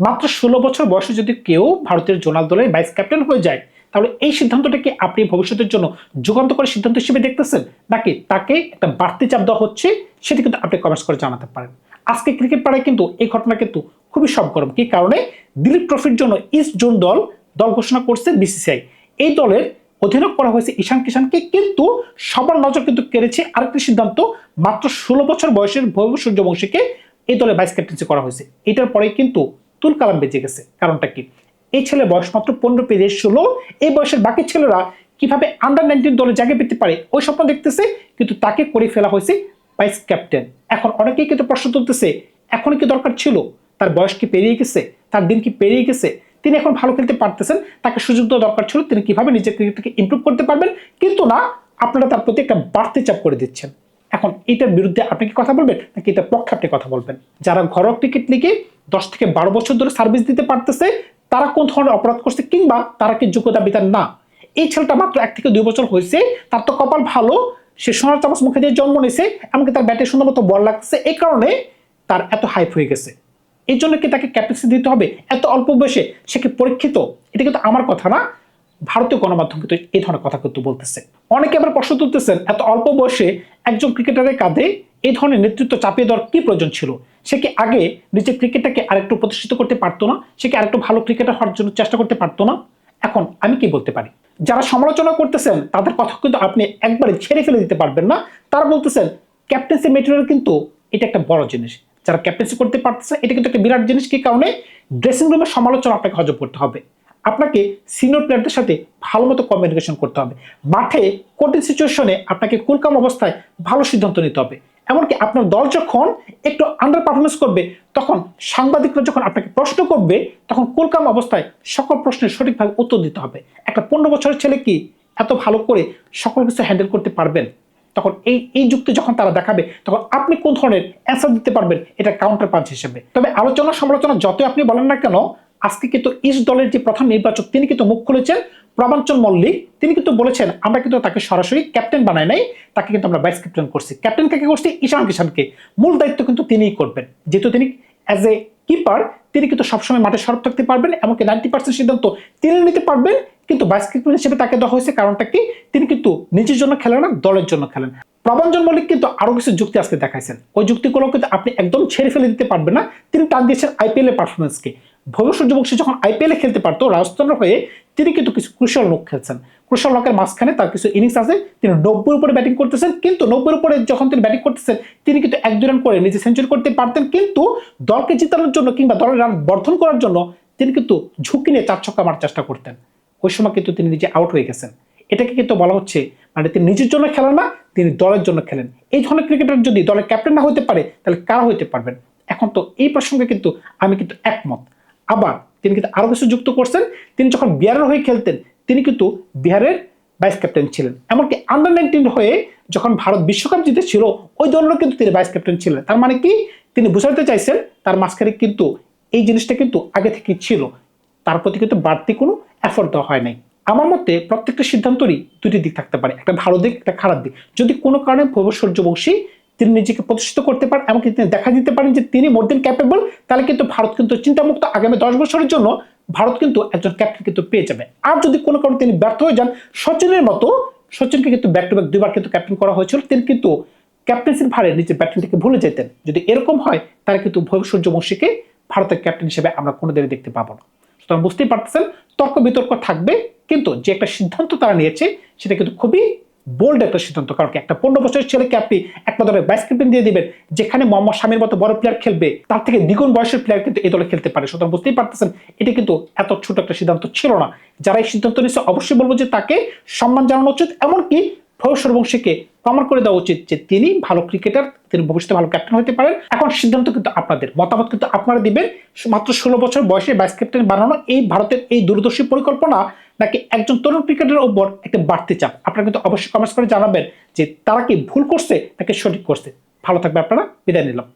মাত্র 16 বছর বয়সে যদি কেউ ভারতের জোনাল দলের ভাইস ক্যাপ্টেন হয়ে যায়, তাহলে এই সিদ্ধান্তটাকে আপনি ভবিষ্যতের জন্য যুগান্তকারী সিদ্ধান্ত হিসেবে দেখতেছেন, নাকি তাকে একটা বাড়তি চাপ দেওয়া হচ্ছে, সেটা কিন্তু আপনি কমেন্টস করে জানাতে পারেন। আজকে ক্রিকেট পাড়ায় কিন্তু এই ঘটনা কিন্তু খুবই সবগরম। কি কারণে? দিলীপ ট্রফির জন্য ইস্ট জোন দল ঘোষণা করছে বিসিসিআই। এই দলের অধীনক করা হয়েছে ঈশান কিষানকে, কিন্তু সবার নজর কিন্তু কেড়েছে আরেকটি সিদ্ধান্ত, মাত্র 16 বছর বয়সের ভৈভব সূর্যবংশীকে এই দলে ভাইস ক্যাপ্টেন্সি করা হয়েছে। এটার পরে কিন্তু তুলকালাম বেজে গেছে। কারণটা কি? এই ছেলে বয়স মাত্র 15 পেরিয়ে 16, এই বয়সের বাকি ছেলেরা কিভাবে আন্ডার-19 দলে জায়গা পেতে পারে ওই স্বপ্ন দেখতেছে, কিন্তু তাকে করে ফেলা হয়েছে ভাইস ক্যাপ্টেন। এখন অনেকেই কিন্তু প্রশ্ন তুলতেছে, এখন কি দরকার ছিল? তার বয়স কি পেরিয়ে গেছে? তার দিন কি পেরিয়ে গেছে? তিনি এখন ভালো খেলতে পারতেছেন, তাকে সুযোগ দেওয়া দরকার ছিল, তিনি কিভাবে নিজের ক্রিকেটকে ইমপ্রুভ করতে পারবেন। কিন্তু না, আপনারা তার প্রতি একটা বাড়তি চাপ করে দিচ্ছেন। এখন এটার বিরুদ্ধে আপনি কি কথা বলবেন, নাকি এটার পক্ষে আপনি কথা বলবেন? যারা ঘরোয়া ক্রিকেট লিগে 10 থেকে 12 বছর ধরে সার্ভিস দিতে পারতেছে, তারা কোন ধরনের অপরাধ করছে, কিংবা তারা কি যোগ্যতা বিধান না? এই ছেলেটা মাত্র 1 থেকে 2 বছর হয়েছে, তার তো কপাল ভালো, সে সোনার চামচ মুখে দিয়ে জন্ম নিয়েছে, এমনকি তার ব্যাটে সুন্দর মতো বল লাগছে, এই কারণে তার এত হাইপ হয়ে গেছে। এই জন্য কি তাকে ক্যাপ্টেন্সি দিতে হবে এত অল্প বয়সে? সে কি পরীক্ষিত? এটা কিন্তু আমার কথা না, ভারতীয় গণমাধ্যম কিন্তু এই ধরনের কথা কিন্তু বলতেছে। অনেকে আবার প্রশ্ন তুলতেছেন, এত অল্প বয়সে একজন ক্রিকেটারের কাঁধে এই ধরনের নেতৃত্ব চাপিয়ে দেওয়ার কি প্রয়োজন ছিল? সে কি আগে নিজের ক্রিকেটটাকে আরেকটু প্রতিষ্ঠিত করতে পারতো না? সে কি আরেকটু ভালো ক্রিকেটার হওয়ার জন্য চেষ্টা করতে পারতো না? এখন আমি কি বলতে পারি? যারা সমালোচনা করতেছেন তাদের কথা কিন্তু আপনি একবারে ছেড়ে ফেলে দিতে পারবেন না। তারা বলতেছেন ক্যাপ্টেন্সি মেটেরিয়াল কিন্তু এটা একটা বড় জিনিস, যারা ক্যাপ্টেন্সি করতে পারতেছে এটা কিন্তু একটা বিরাট জিনিস। কি কারণে? ড্রেসিং রুমের সমালোচনা আপনাকে হজম করতে হবে, আপনাকে সিনিয়র প্লেয়ারদের সাথে ভালো মতো কমিউনিকেশন করতে হবে, মাঠে কঠিন সিচুয়েশনে আপনাকে কুলকাম অবস্থায় ভালো সিদ্ধান্ত নিতে হবে। এমনকি আপনার দল যখন একটু আন্ডার পারফরমেন্স করবে, তখন সাংবাদিকরা যখন আপনাকে প্রশ্ন করবে, তখন কুলকাম অবস্থায় সকল প্রশ্নের সঠিকভাবে উত্তর দিতে হবে। একটা 15 বছরের ছেলে কি এত ভালো করে সকল কিছু হ্যান্ডেল করতে পারবেন? তখন এই যুক্তি যখন তারা দেখাবে, তখন আপনি কোন ধরনের অ্যান্সার দিতে পারবেন এটা কাউন্টার পাঞ্চ হিসেবে। তবে আলোচনা সমালোচনা যতই আপনি বলেন না কেন, আজকে কিন্তু ইস্ট দলের যে প্রধান নির্বাচক তিনি কিন্তু মুখ খুলেছেন। প্রবাঞ্চল মল্লিক তিনি কিন্তু বলেছেন, আমরা কিন্তু তাকে সরাসরি ক্যাপ্টেন বানাই নাই, তাকে কিন্তু আমরা ভাইস ক্যাপ্টেন করছি। ক্যাপ্টেন কাকে করছি? ঈশান কিষানকে। মূল দায়িত্ব কিন্তু তিনিই করবেন, যেহেতু তিনি অ্যাজ এ কিপার তিনি কিন্তু সবসময় মাঠে সরব থাকতে পারবেন, এমনকি 90% সিদ্ধান্ত তিনি নিতে পারবেন। কিন্তু ভাইস ক্যাপ্টেন হিসেবে তাকে দেওয়া হয়েছে, কারণটা কি? তিনি কিন্তু নিজের জন্য খেলেন না, দলের জন্য খেলেন। প্রবাঞ্চল মল্লিক কিন্তু আরো কিছু যুক্তি আজকে দেখাইছেন, ওই যুক্তিগুলো কিন্তু আপনি একদম ছেড়ে ফেলে দিতে পারবেন না। তিনি টান দিয়েছেন আইপিএল এর পারফরমেন্সকে। ভৈভব সূর্যবংশী যখন আইপিএল এ খেলতে পারতো রাজস্থানের হয়ে, তিনি কিন্তু কিছু ক্রুশাল নক খেলছেন। ক্রুশাল নকের মাঝখানে তার কিছু ইনিংস আছে, তিনি 90 উপরে ব্যাটিং করতেছেন, কিন্তু 90 উপরে যখন তিনি ব্যাটিং করতেছেন, তিনি কিন্তু 1-2 রান করে নিজে সেঞ্চুরি করতে পারতেন, কিন্তু দলকে জিতানোর জন্য কিংবা দলের রান বর্ধন করার জন্য তিনি কিন্তু ঝুঁকি নিয়ে 4 ছক্কা মারার চেষ্টা করতেন। ওই সময় কিন্তু তিনি নিজে আউট হয়ে গেছেন। এটাকে কিন্তু বলা হচ্ছে মানে তিনি নিজের জন্য খেলেন না, তিনি দলের জন্য খেলেন। এই ধরনের ক্রিকেটার যদি দলের ক্যাপ্টেন না হতে পারে, তাহলে কারা হইতে পারবেন? এখন তো এই প্রসঙ্গে কিন্তু আমি কিন্তু একমত। আবার তিনি কিন্তু আরো কিছু যুক্ত করছেন, তিনি যখন বিহারের হয়ে খেলতেন, তিনি কিন্তু বিহারের ভাইস ক্যাপ্টেন ছিলেন। এমনকি আন্ডার-19 হয়ে যখন ভারত বিশ্বকাপ জিতেছিল, ওই দলেরও কিন্তু তিনি ভাইস ক্যাপ্টেন ছিলেন। তার মানে কি? তিনি বুঝাতে চাইছেন তার মাঝখানে কিন্তু এই জিনিসটা কিন্তু আগে থেকেই ছিল, তার প্রতি কিন্তু বাড়তি কোনো এফোর্ট দেওয়া হয় নাই। আমার মতে প্রত্যেকটা সিদ্ধান্তরই দুটি দিক থাকতে পারে, একটা ভালো দিক, একটা খারাপ দিক। যদি কোনো কারণে ভৈভব সূর্যবংশী তিনি নিজেকে প্রতিষ্ঠিত করতে পারেন, এমনকি তিনি দেখা দিতে পারেন যে তিনি মোর দেন ক্যাপেবল, তাহলে কিন্তু ভারত কিন্তু চিন্তামুক্ত আগামী 10 বছরের জন্য ভারত কিন্তু একজন ক্যাপ্টেন কিন্তু পেয়ে যাবে। আর যদি কোনো কারণে তিনি ব্যর্থ হয়ে যান, সচিনের মতো, সচিনকে কিন্তু ব্যাক টু ব্যাক 2বার কিন্তু ক্যাপ্টেন করা হয়েছিল, তিনি কিন্তু ক্যাপ্টেন্সির ভারে নিজের ব্যাটিংটাকে ভুলে যেতেন। যদি এরকম হয়, তাহলে কিন্তু ভৈভব সূর্যবংশীকে ভারতের ক্যাপ্টেন হিসেবে আমরা কোনোদিনই দেখতে পাবো না। সুতরাং বুঝতেই পারতেছেন তর্ক বিতর্ক থাকবে, কিন্তু যে একটা সিদ্ধান্ত তারা নিয়েছে সেটা কিন্তু খুবই বোল্ড একটা সিদ্ধান্ত। কারণ একটা 15 বছরের ছেলেকে আপনি একটা দলের ভাইস ক্যাপ্টেন দিয়ে দিবেন, যেখানে মোহাম্মদ শামির মতো বড় প্লেয়ার খেলবে, তার থেকে দ্বিগুণ বয়সের প্লেয়ার কিন্তু এই দলে খেলতে পারে। সুতরাং বুঝতেই পারতেছেন এটা কিন্তু এত ছোট একটা সিদ্ধান্ত ছিল না। যারা এই সিদ্ধান্ত নিচ্ছে অবশ্যই বলবো যে তাকে সম্মান জানানো উচিত, এমনকি ভৈভব সূর্যবংশীকে প্রমাণ করে দেওয়া উচিত যে তিনি ভালো ক্রিকেটার, তিনি ভবিষ্যতে ভালো ক্যাপ্টেন হতে পারেন। এখন সিদ্ধান্ত কিন্তু আপনাদের, মতামত কিন্তু আপনারা দিবেন। মাত্র 16 বছর বয়সে ভাইস ক্যাপ্টেন বানানো এই ভারতের এই দূরদর্শী পরিকল্পনা, নাকি একজন তরুণ ক্রিকেটারের উপর একটা বাড়তি চাপ? আপনারা কিন্তু অবশ্যই কমেন্টস করে জানাবেন যে তারা কি ভুল করছে নাকি সঠিক করছে। ভালো থাকবে আপনারা, বিদায় নিলাম।